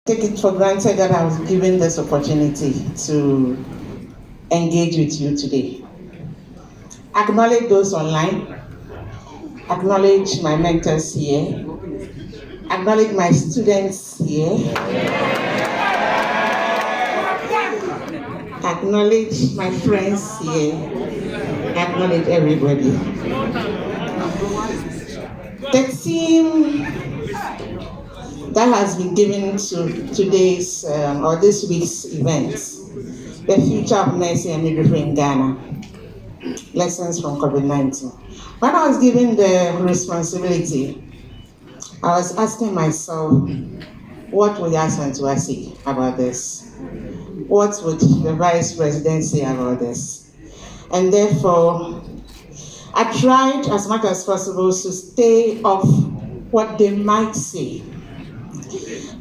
take it for granted that I was given this opportunity to engage with you today. Acknowledge those online, acknowledge my mentors here, acknowledge my students here, acknowledge my friends here, acknowledge everybody. The theme that has been given to today's or this week's events, the future of nursing and midwifery in Ghana, lessons from COVID-19. When I was given the responsibility, I was asking myself, what would Asantua say about this? What would the Vice President say about this? And therefore, I tried as much as possible to stay off what they might say.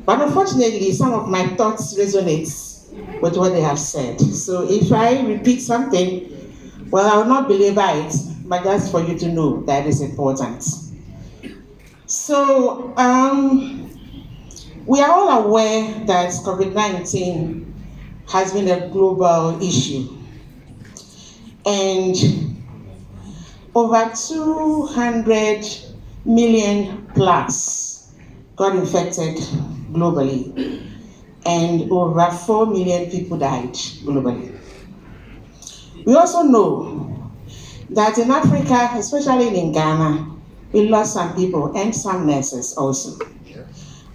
But unfortunately, some of my thoughts resonate with what they have said. So if I repeat something, well, I will not belabor it, but just for you to know that is important. So we are all aware that COVID-19 has been a global issue. And over 200 million plus got infected globally, and over 4 million people died globally. We also know that in Africa, especially in Ghana, we lost some people and some nurses also.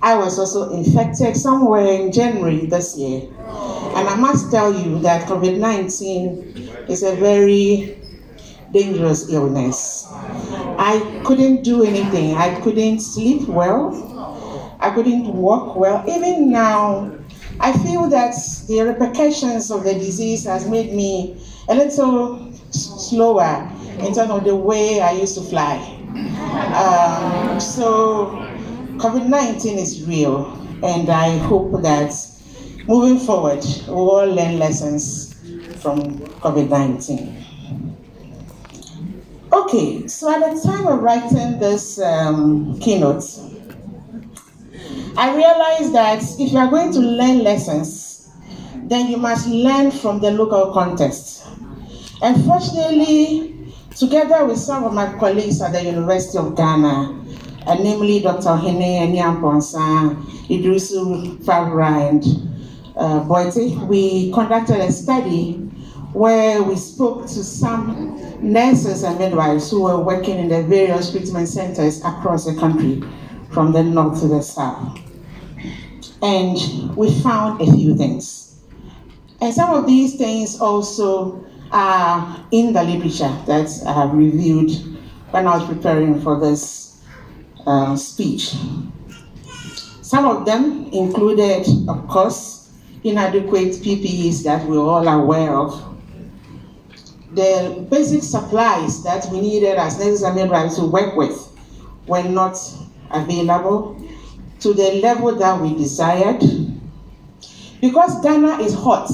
I was also infected somewhere in January this year. And I must tell you that COVID-19 is a very dangerous illness. I couldn't do anything. I couldn't sleep well. I couldn't walk well. Even now, I feel that the repercussions of the disease has made me a little slower in terms of the way I used to fly. So COVID-19 is real, and I hope that moving forward, we'll all learn lessons from COVID-19. Okay, so at the time of writing this keynote, I realized that if you are going to learn lessons, then you must learn from the local context. And fortunately, together with some of my colleagues at the University of Ghana, namely Dr. Hene Nyamponsa, Idrisu Favra, and Boite, we conducted a study where we spoke to some nurses and midwives who were working in the various treatment centers across the country, from the north to the south. And we found a few things. And some of these things also are in the literature that I have reviewed when I was preparing for this speech. Some of them included, of course, inadequate PPEs that we're all aware of. The basic supplies that we needed as nurses and midwives to work with were not available to the level that we desired. Because Ghana is hot,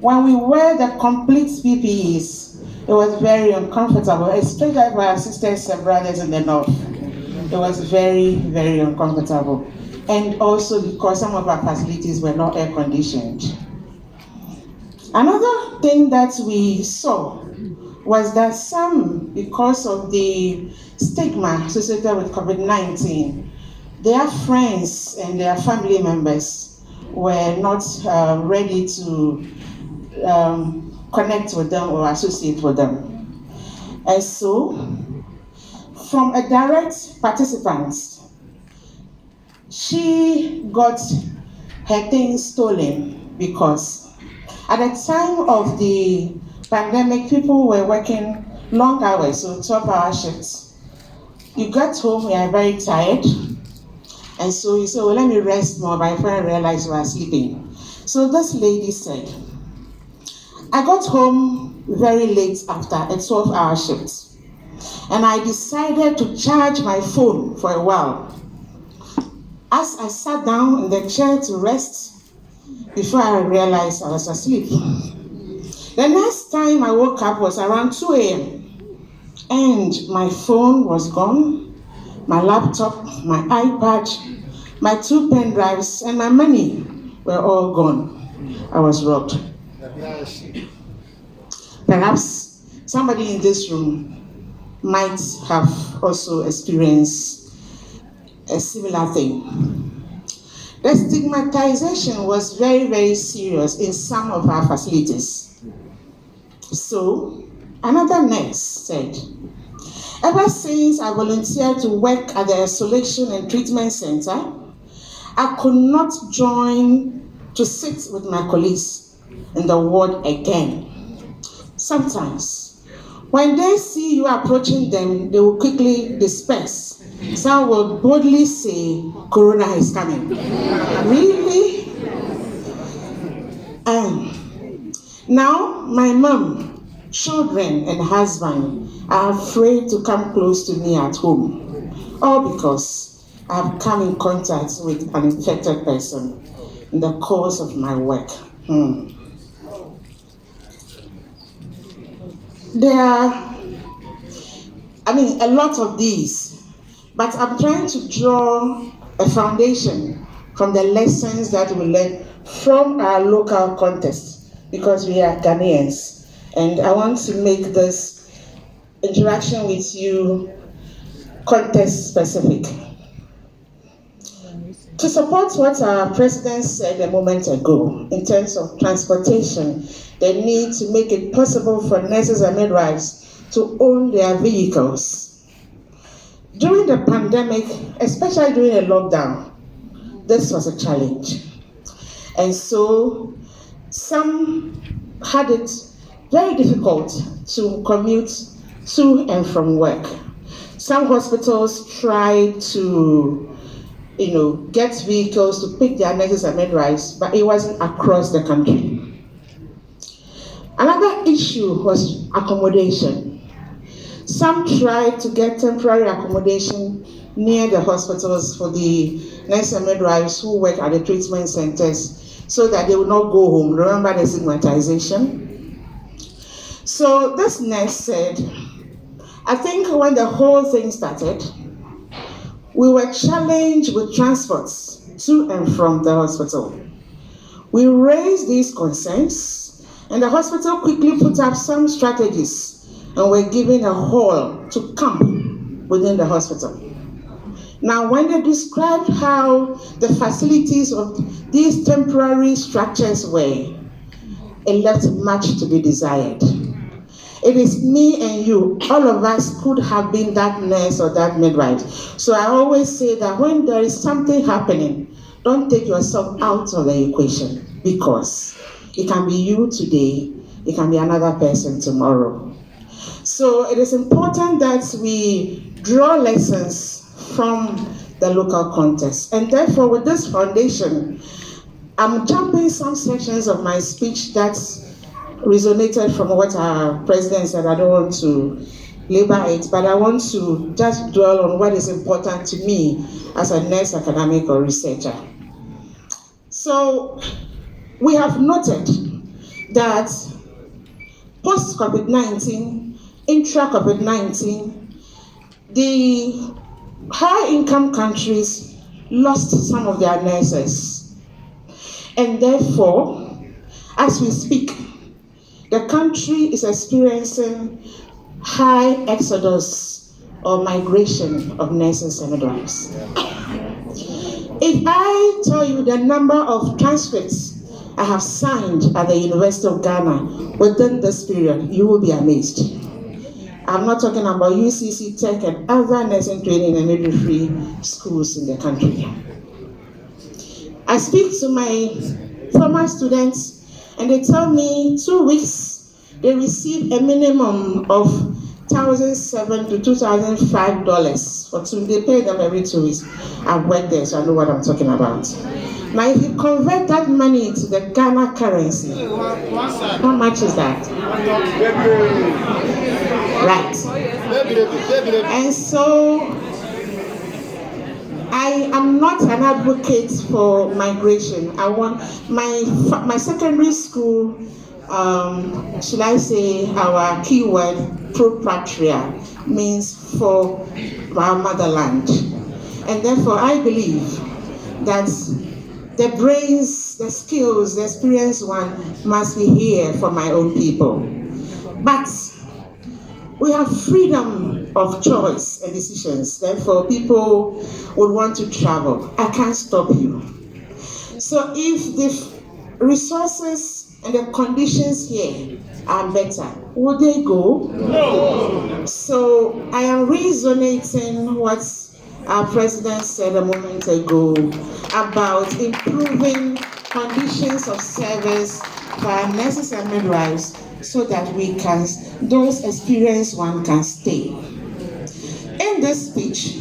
when we wear the complete PPEs, it was very uncomfortable, especially for our sisters and brothers in the north. It was very, very uncomfortable. And also because some of our facilities were not air conditioned. Another thing that we saw was that some, because of the stigma associated with COVID-19, their friends and their family members were not ready to connect with them or associate with them. And so, from a direct participant, she got her things stolen because at the time of the pandemic, people were working long hours, so 12-hour shifts. You got home, you are very tired, and so you said, well, let me rest more, but before I realized you are sleeping. So this lady said, I got home very late after a 12-hour shift, and I decided to charge my phone for a while. As I sat down in the chair to rest, before I realized I was asleep. The next time I woke up was around 2 a.m. and my phone was gone, my laptop, my iPad, My 2 pen drives and my money were all gone. I was robbed. Perhaps somebody in this room might have also experienced a similar thing. The stigmatization was very, very serious in some of our facilities. So, another nurse said, ever since I volunteered to work at the Isolation and Treatment Center, I could not join to sit with my colleagues in the ward again. Sometimes, when they see you approaching them, they will quickly disperse. Some will boldly say, Corona is coming. Really? Now, my mom, children, and husband are afraid to come close to me at home, all because I have come in contact with an infected person in the course of my work. There are, a lot of these, but I'm trying to draw a foundation from the lessons that we learn from our local context, because we are Ghanaians, and I want to make this interaction with you context specific. To support what our president said a moment ago in terms of transportation, the need to make it possible for nurses and midwives to own their vehicles. During the pandemic, especially during the lockdown, this was a challenge. And so some had it very difficult to commute to and from work. Some hospitals tried to get vehicles to pick their nurses and midwives, but it wasn't across the country. Another issue was accommodation. Some tried to get temporary accommodation near the hospitals for the nurses and midwives who work at the treatment centers so that they would not go home. Remember the stigmatization? So this nurse said, I think when the whole thing started, we were challenged with transports to and from the hospital. We raised these concerns, and the hospital quickly put up some strategies and were given a hall to camp within the hospital. Now, when they described how the facilities of these temporary structures were, it left much to be desired. It is me and you, all of us could have been that nurse or that midwife. So I always say that when there is something happening, don't take yourself out of the equation, because it can be you today, it can be another person tomorrow. So it is important that we draw lessons from the local context. And therefore, with this foundation, I'm jumping some sections of my speech that's resonated from what our president said. I don't want to labor it, but I want to just dwell on what is important to me as a nurse, academic, or researcher. So we have noted that post-COVID-19, intra-COVID-19, the high-income countries lost some of their nurses. And therefore, as we speak, the country is experiencing high exodus or migration of nurses and midwives. If I tell you the number of transcripts I have signed at the University of Ghana within this period, you will be amazed. I'm not talking about UCC Tech and other nursing training and midwifery schools in the country. I speak to my former students, and they tell me 2 weeks, they receive a minimum of $1,700 to $2,005 for 2. They pay them every 2 weeks. I've worked there, so I know what I'm talking about. Now, if you convert that money to the Ghana currency, how much is that? Right. And so, I am not an advocate for migration. I want my secondary school, should I say our keyword, pro patria, means for our motherland. And therefore I believe that the brains, the skills, the experienced one must be here for my own people. But we have freedom of choice and decisions. Therefore, people would want to travel. I can't stop you. So if the resources and the conditions here are better, would they go? No. So I am resonating what our president said a moment ago about improving conditions of service for our nurses and midwives so that those experienced ones can stay. In this speech,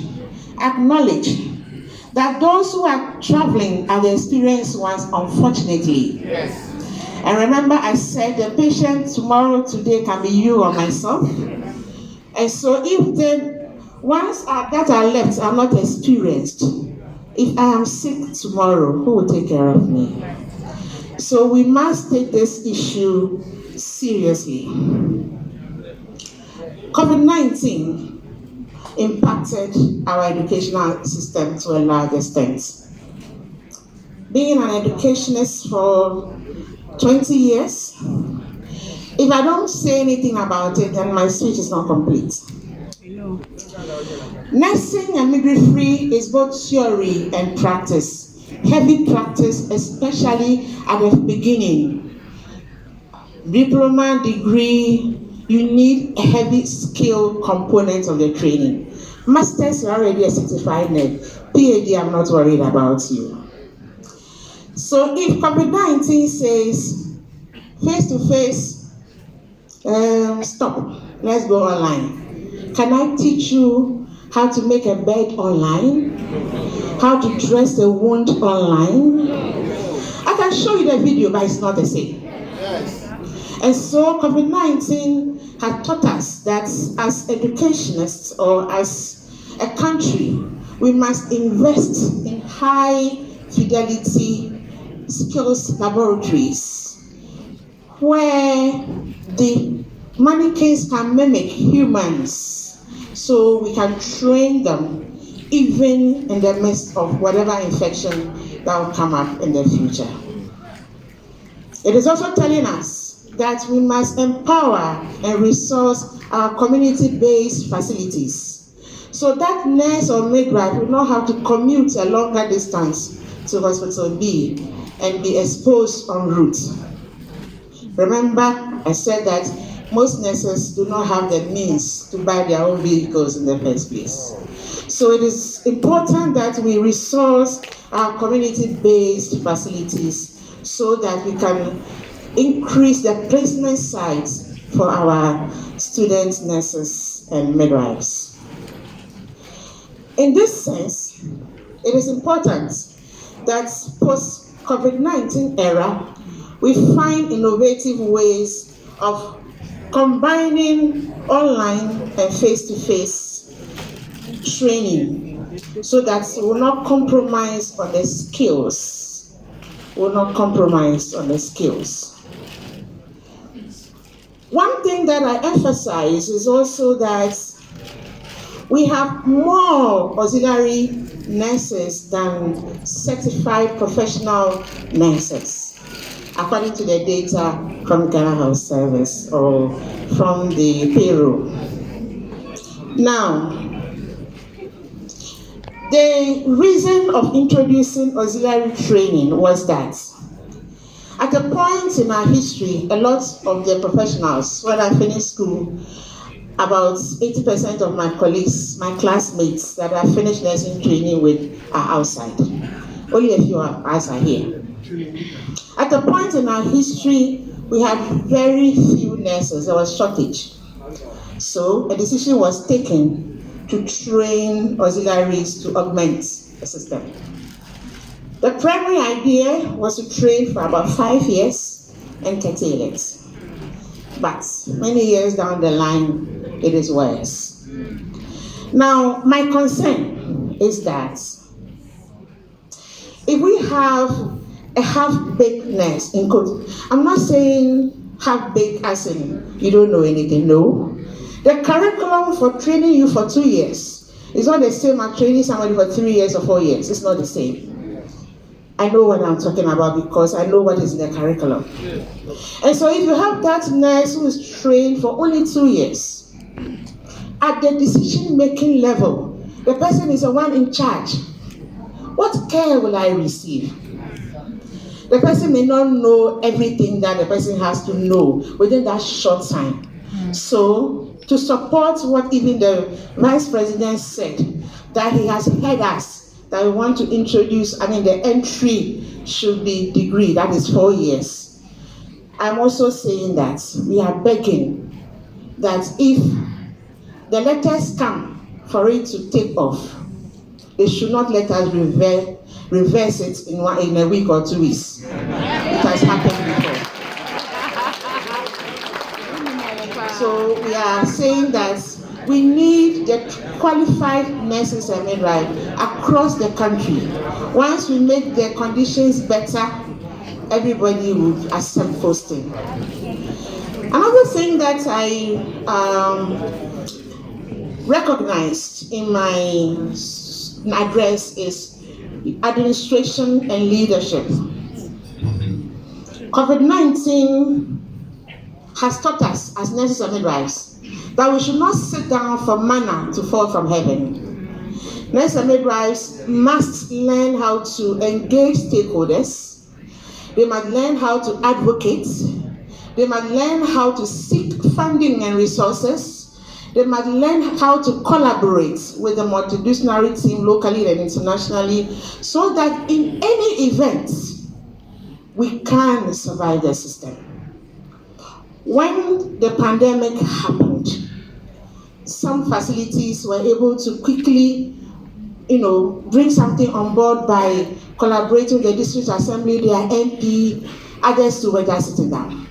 acknowledge that those who are traveling are the experienced ones, unfortunately. Yes. And remember, I said the patient tomorrow, today can be you or myself. And so if the ones that are left are not experienced, if I am sick tomorrow, who will take care of me? So we must take this issue seriously. COVID-19 impacted our educational system to a large extent. Being an educationist for 20 years, if I don't say anything about it, then my speech is not complete. Nursing and midwifery is both theory and practice. Heavy practice, especially at the beginning. Diploma, degree, you need a heavy skill component of the training. Masters, you're already a certified nurse. PhD, I'm not worried about you. So if COVID-19 says face-to-face, stop, let's go online. Can I teach you how to make a bed online? How to dress a wound online? I can show you the video, but it's not the same. Yes. And so COVID-19 has taught us that as educationists or as a country, we must invest in high fidelity skills laboratories where the mannequins can mimic humans so we can train them even in the midst of whatever infection that will come up in the future. It is also telling us that we must empower and resource our community-based facilities so that nurse or midwife will not have to commute a longer distance to hospital B and be exposed en route. Remember, I said that most nurses do not have the means to buy their own vehicles in the first place. So it is important that we resource our community-based facilities so that we can increase the placement sites for our students, nurses, and midwives. In this sense, it is important that post-COVID-19 era, we find innovative ways of combining online and face-to-face training so that we will not compromise on the skills. One thing that I emphasize is also that we have more auxiliary nurses than certified professional nurses, according to the data from Ghana Health Service or from the payroll. Now, the reason of introducing auxiliary training was that at a point in our history, a lot of the professionals, when I finished school, about 80% of my colleagues, my classmates that I finished nursing training with are outside. Only a few of us are here. At a point in our history, we had very few nurses. There was shortage. So a decision was taken to train auxiliaries to augment the system. The primary idea was to train for about 5 years and curtail it. But many years down the line, it is worse. Now, my concern is that if we have a half-baked nurse, in quote, I'm not saying half-baked as in you don't know anything, no. The curriculum for training you for 2 years is not the same as training somebody for 3 years or 4 years. It's not the same. I know what I'm talking about because I know what is in the curriculum. And so if you have that nurse who is trained for only 2 years, at the decision-making level, the person is the one in charge. What care will I receive? The person may not know everything that the person has to know within that short time. So, to support what even the Vice President said, that he has heard us, that we want to introduce, the entry should be degree, that is 4 years. I'm also saying that we are begging that if the letters come for it to take off, they should not let us reverse it in a week or 2 weeks. It has happened before. So we are saying that we need the qualified nurses and midwives across the country. Once we make the conditions better, everybody will accept posting. Another thing that I recognized in my address is administration and leadership. COVID-19 has taught us as nurses and midwives that we should not sit down for manna to fall from heaven. Nurses and midwives must learn how to engage stakeholders. They must learn how to advocate. They must learn how to seek funding and resources. They must learn how to collaborate with the multidisciplinary team locally and internationally so that in any event, we can survive the system. When the pandemic happened, some facilities were able to quickly, bring something on board by collaborating with the district assembly, their MP, others who were just sitting down.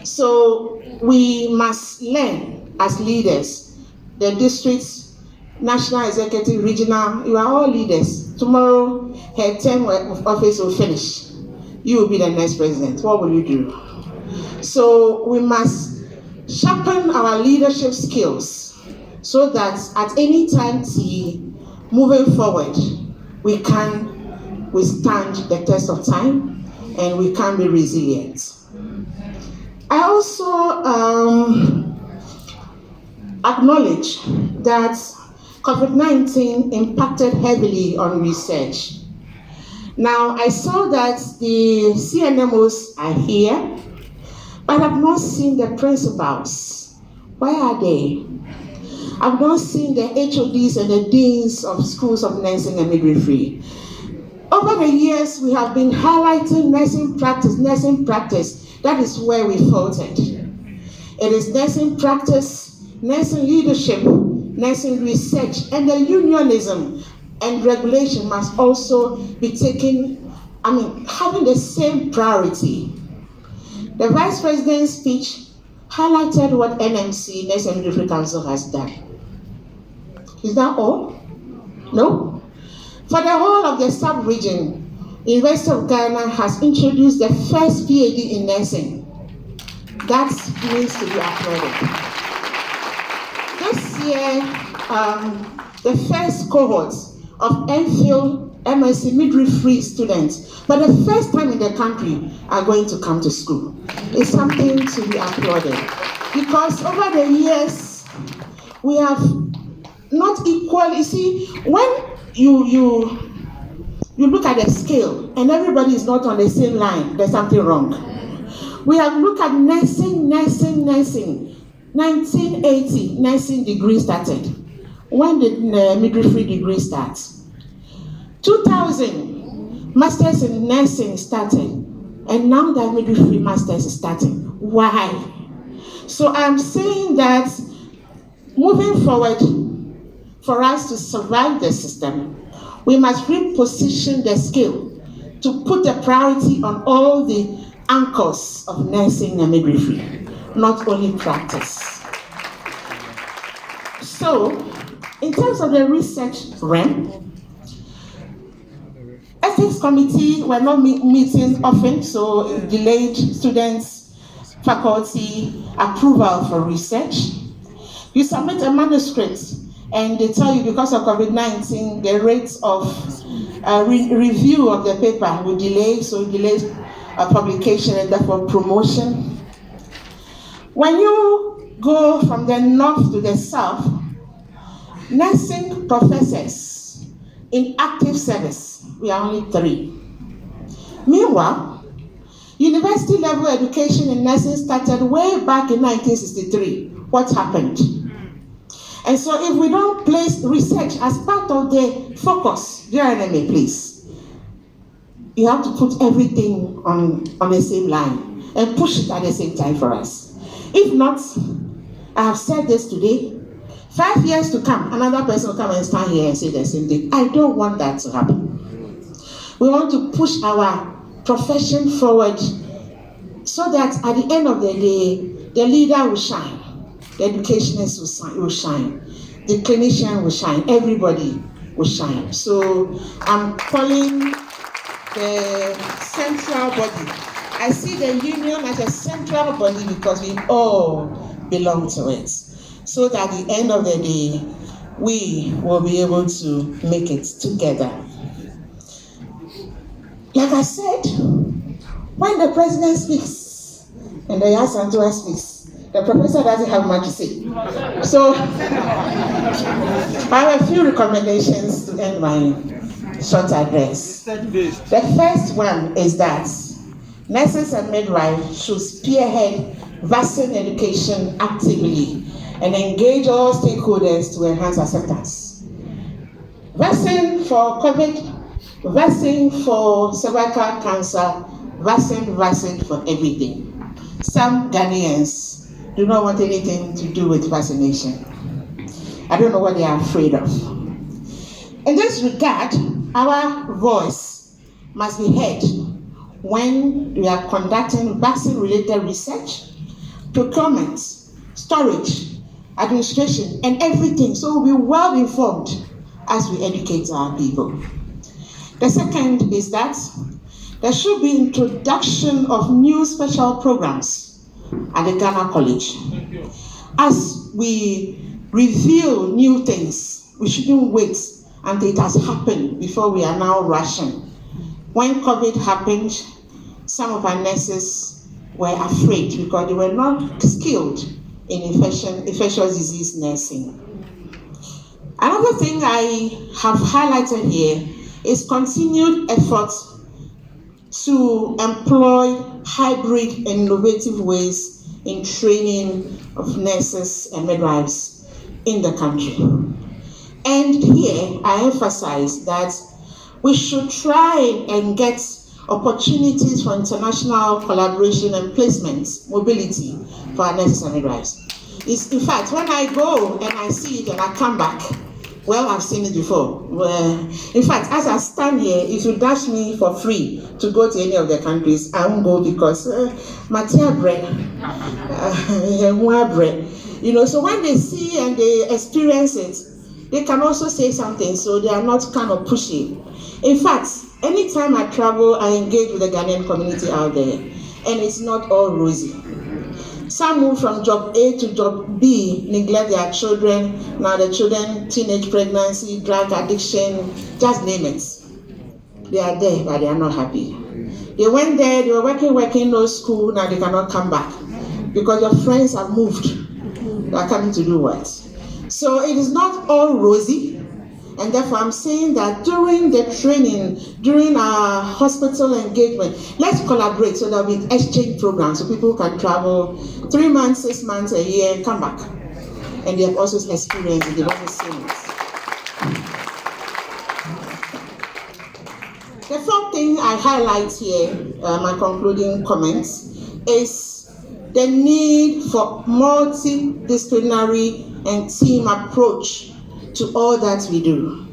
So we must learn as leaders, the districts, national executive, regional, you are all leaders. Tomorrow, her term of office will finish. You will be the next president. What will you do? So we must sharpen our leadership skills so that at any time moving forward, we can withstand the test of time and we can be resilient. I also acknowledge that COVID-19 impacted heavily on research. Now, I saw that the CNMOs are here, but I've not seen the principals. Where are they? I've not seen the HODs and the deans of schools of nursing and midwifery. Over the years, we have been highlighting nursing practice. That is where we faltered. It is nursing practice, nursing leadership, nursing research, and the unionism and regulation must also be having the same priority. The Vice President's speech highlighted what NMC, Nurse and Midwifery Council, has done. Is that all? No? For the whole of the sub-region, University of Ghana has introduced the first PhD in nursing. That needs to be applauded. This year, the first cohort of MPhil MSc midwifery students, for the first time in the country, are going to come to school. It's something to be applauded. Because over the years, we have not equally, see, when you look at the scale and everybody is not on the same line, there's something wrong. We have looked at nursing. 1980, nursing degree started. When did the midwifery degree start? 2000, masters in nursing started. And now the midwifery masters is starting. Why? So I'm saying that moving forward, for us to survive the system, we must reposition the skill to put the priority on all the anchors of nursing and midwifery, not only practice. So, in terms of the research realm, ethics committee were not meeting often, so it delayed students, faculty approval for research. You submit a manuscript and they tell you because of COVID-19, the rates of review of the paper will delay, so it delays publication and therefore promotion. When you go from the north to the south, nursing professors in active service, we are only 3. Meanwhile, university level education in nursing started way back in 1963. What happened? And so if we don't place research as part of the focus, GRNMA, please, you have to put everything on the same line and push it at the same time for us. If not, I have said this today, 5 years to come, another person will come and stand here and say the same thing. I don't want that to happen. We want to push our profession forward so that at the end of the day, the leader will shine, the educationist will shine, the clinician will shine, everybody will shine. So I'm calling the central body. I see the union as a central body because we all belong to it. So that at the end of the day, we will be able to make it together. Like I said, when the president speaks and the Aziato speaks, the professor doesn't have much to say. So I have a few recommendations to end my short address. The first one is that nurses and midwives should spearhead vaccine education actively and engage all stakeholders to enhance acceptance. Vaccine for COVID, vaccine for cervical cancer, vaccine for everything. Some Ghanaians do not want anything to do with vaccination. I don't know what they are afraid of. In this regard, our voice must be heard when we are conducting vaccine-related research, procurement, storage, administration, and everything, so we'll be well informed as we educate our people. The second is that there should be introduction of new special programs at the Ghana College. As we reveal new things, we shouldn't wait until it has happened before we are now rushing. When COVID happened, some of our nurses were afraid because they were not skilled in infectious disease nursing. Another thing I have highlighted here is continued efforts to employ hybrid and innovative ways in training of nurses and midwives in the country. And here I emphasize that we should try and get opportunities for international collaboration and placement, mobility for our nurses and midwives. In fact, when I go and I see it and I come back, well, I've seen it before. In fact, as I stand here, if you dash me for free to go to any of the countries, I won't go because so when they see and they experience it, they can also say something, so they are not kind of pushy. In fact, anytime I travel, I engage with the Ghanaian community out there, and it's not all rosy. Some move from job A to job B, neglect their children. Now the children, teenage pregnancy, drug addiction, just name it. They are there, but they are not happy. They went there, they were working, no school, now they cannot come back. Because your friends have moved. They are coming to do what? So it is not all rosy. And therefore, I'm saying that during the training, during our hospital engagement, let's collaborate so there will be exchange programs so people can travel 3 months, 6 months, a year, and come back. And they have also experienced it, they've also seen it. The fourth thing I highlight here, my concluding comments, is the need for multidisciplinary and team approach to all that we do.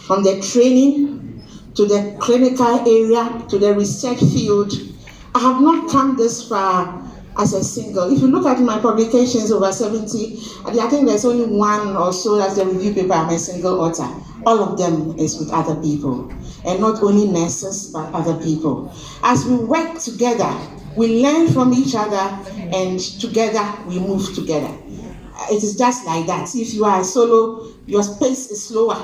From the training, to the clinical area, to the research field, I have not come this far as a single. If you look at my publications, over 70, I think there's only one or so that's the review paper I'm a single author. All of them is with other people. And not only nurses, but other people. As we work together, we learn from each other, and together we move together. It is just like that. If you are a solo, your pace is slower.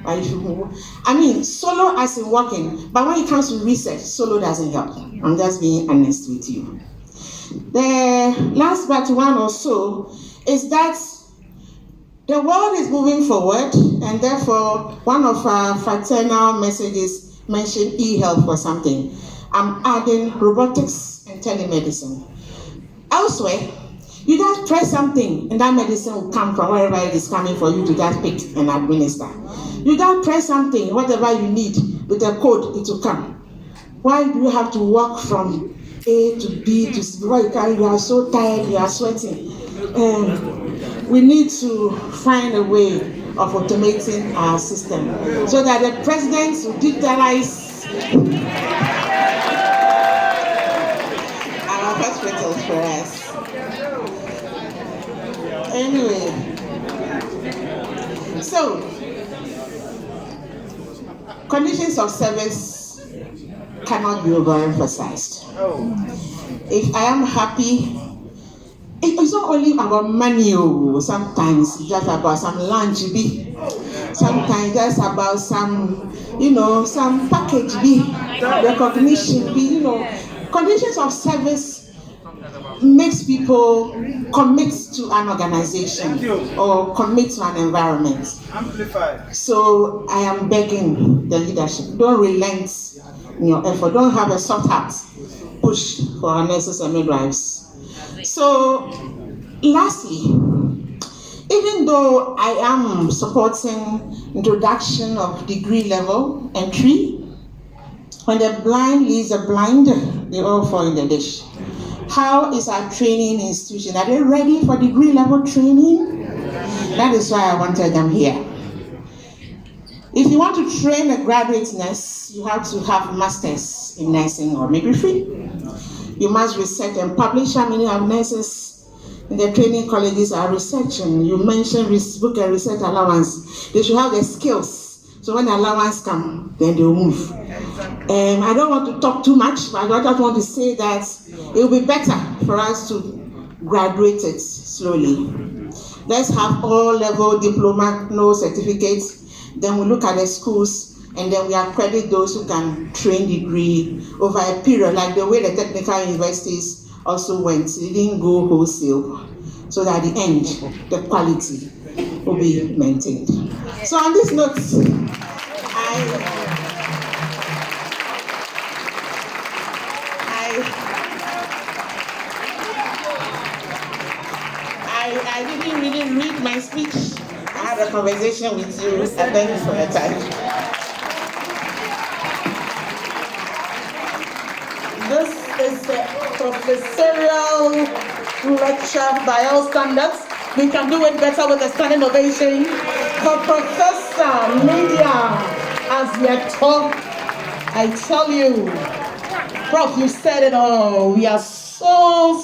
I mean, solo as in working, but when it comes to research, solo doesn't help. I'm just being honest with you. The last but one or so is that the world is moving forward, and therefore one of our fraternal messages mentioned e-health or something. I'm adding robotics and telemedicine. Elsewhere, you just press something and that medicine will come from wherever it is coming for you to just pick and administer. You just press something, whatever you need, with a code, it will come. Why do you have to walk from A to B to C? You are so tired, you are sweating. We need to find a way of automating our system so that the presidents will digitalize our hospitals for us. Anyway, so conditions of service cannot be overemphasized. If I am happy, it's not only about money. Sometimes it's just about some lunch, sometimes just about some, some package, recognition, conditions of service makes people commit to an organization or commit to an environment. So I am begging the leadership, don't relent in your effort, don't have a soft heart, push for our nurses and midwives. So lastly, even though I am supporting introduction of degree level entry, when the blind leads the blind, they all fall in the dish. How is our training institution? Are they ready for degree level training? That is why I wanted them here. If you want to train a graduate nurse, you have to have masters in nursing or midwifery. You must research and publish. How many of nurses in the training colleges are researching? You mentioned book and research allowance. They should have the skills. So when the allowance comes, then they'll move. I don't want to talk too much, but I just want to say that it will be better for us to graduate it slowly. Let's have all-level diploma, no certificates. Then we look at the schools, and then we accredit those who can train degree over a period, like the way the technical universities also went. They didn't go wholesale, so that at the end, the quality will be maintained. So on this note, I didn't really read my speech. I had a conversation with you, and thank you for your time. This is a professorial lecture by all standards. We can do it better with a standing ovation for Professor Lydia Aziato. I tell you, Prof, you said it all. We are so